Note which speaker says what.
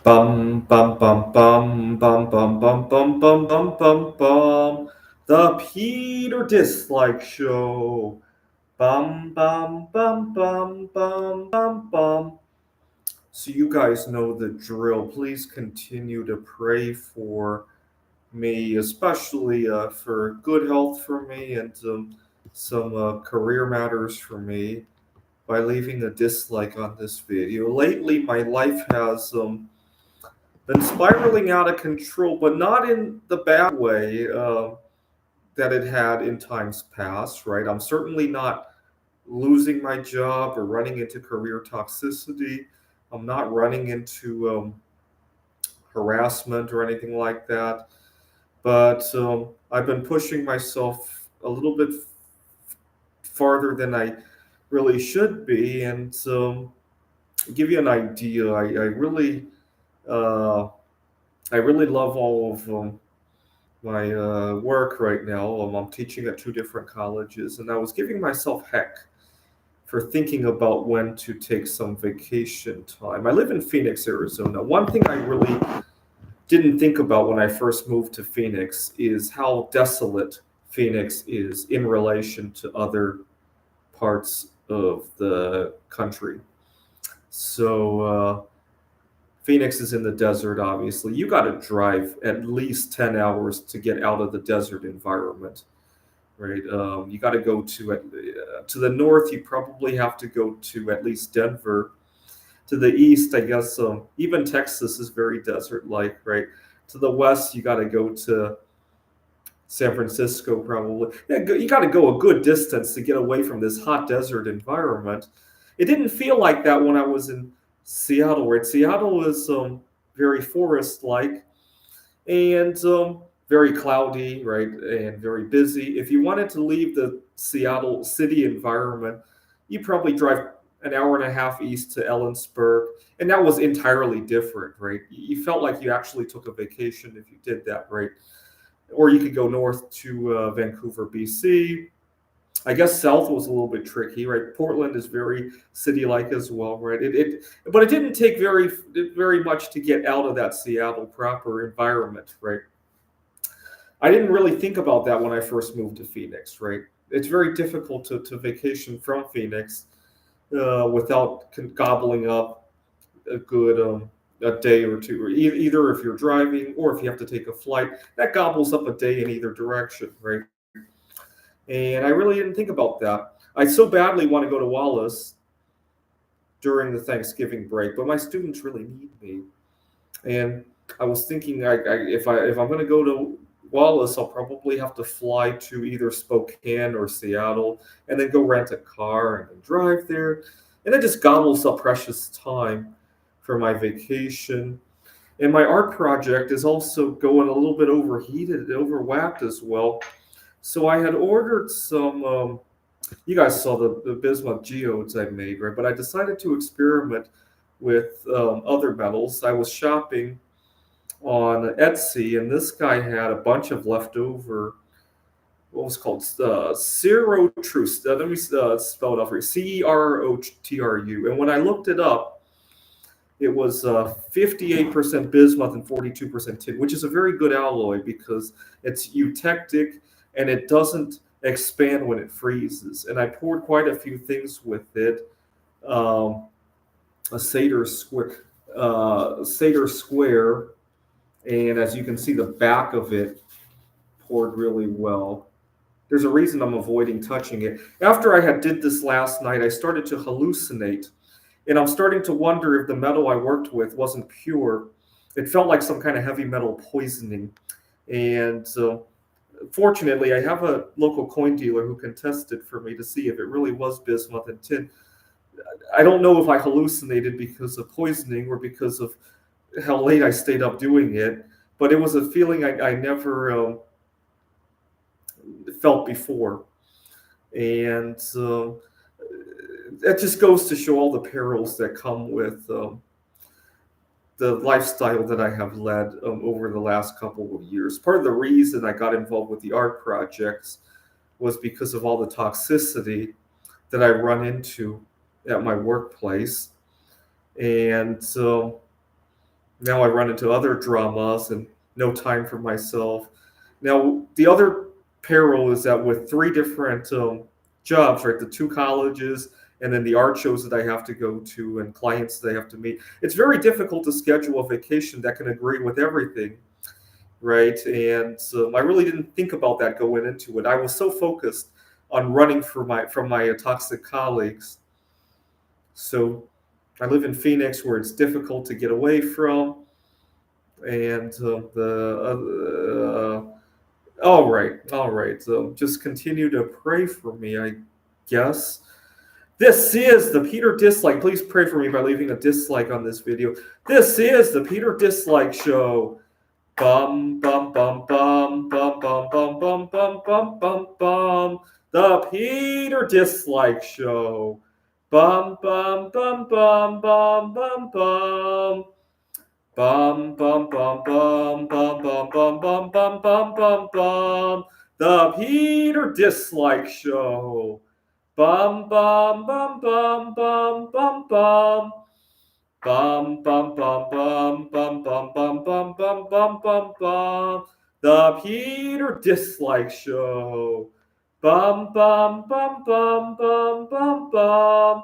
Speaker 1: Bum bum bum bum bum bum bum bum bum bum bum bum. The Peter Dislike Show. Bum bum bum bum bum bum bum. So you guys know the drill. Please continue to pray for me, especially for good health for me and some career matters for me by leaving a dislike on this video. Lately, my life has been spiraling out of control, but not in the bad way that it had in times past, right? I'm certainly not losing my job or running into career toxicity. I'm not running into harassment or anything like that. But I've been pushing myself a little bit farther than I really should be. And give you an idea, uh, I really love all of my work right now. I'm teaching at two different colleges, and I was giving myself heck for thinking about when to take some vacation time. I live in Phoenix, Arizona. One thing I really didn't think about when I first moved to Phoenix is how desolate Phoenix is in relation to other parts of the country. So, Phoenix is in the desert, obviously. You got to drive at least 10 hours to get out of the desert environment, right? You got to go to the north, you probably have to go to at least Denver. To the east, I guess even Texas is very desert-like, right? To the west, you got to go to San Francisco, probably. Yeah, you got to go a good distance to get away from this hot desert environment. It didn't feel like that when I was in Seattle, right? Seattle is very forest-like and very cloudy, right? And very busy. If you wanted to leave the Seattle city environment, you probably drive an hour and a half east to Ellensburg, and that was entirely different, right? You felt like you actually took a vacation if you did that, right? Or you could go north to Vancouver, BC. I guess south was a little bit tricky, right? Portland is very city-like as well, right? But it didn't take very much to get out of that Seattle proper environment, right? I didn't really think about that when I first moved to Phoenix, right? It's very difficult to vacation from Phoenix without gobbling up a good a day or two, or either if you're driving or if you have to take a flight, that gobbles up a day in either direction, right? And I really didn't think about that. I so badly want to go to Wallace during the Thanksgiving break, but my students really need me. And I was thinking, if I'm going to go to Wallace, I'll probably have to fly to either Spokane or Seattle, and then go rent a car and then drive there, and it just gobbles up precious time for my vacation. And my art project is also going a little bit overheated, overwhacked as well. So I had ordered some. You guys saw the bismuth geodes I made, right? But I decided to experiment with other metals. I was shopping on Etsy, and this guy had a bunch of leftover what was called Cerotru. Let me spell it out for you. Cerotru. And when I looked it up, it was 58% bismuth and 42% tin, which is a very good alloy because it's eutectic and it doesn't expand when it freezes. And I poured quite a few things with it. Um, a Seder square, and as you can see, the back of it poured really well. There's a reason I'm avoiding touching it. After I had did this last night, I started to hallucinate, and I'm starting to wonder if the metal I worked with wasn't pure. It felt like some kind of heavy metal poisoning, and so fortunately, I have a local coin dealer who can test it for me to see if it really was bismuth and tin. I don't know if I hallucinated because of poisoning or because of how late I stayed up doing it, but it was a feeling I never felt before. And that just goes to show all the perils that come with the lifestyle that I have led over the last couple of years. Part of the reason I got involved with the art projects was because of all the toxicity that I run into at my workplace. And so Now I run into other dramas and no time for myself. Now, the other peril is that with three different jobs, right, the two colleges and then the art shows that I have to go to and clients that I have to meet, it's very difficult to schedule a vacation that can agree with everything, right? And I really didn't think about that going into it. I was so focused on running from my toxic colleagues. So I live in Phoenix, where it's difficult to get away from, and the all right. So just continue to pray for me, I guess. This is the Peter Dislike. Please pray for me by leaving a dislike on this video. This is the Peter Dislike Show. Bum bum bum bum bum bum bum bum bum bum bum bum. The Peter Dislike Show. Bum bum bum bum bum bum bum. Bum bum bum bum bum bum bum bum bum bum bum bum. The Peter Dislike Show. Bum bum bum bum bum bum bum. Bum bum bum bum bum bum bum bum bum bum bum bum. The Peter Dislike Show. Bum bum bum bum bum bum bum.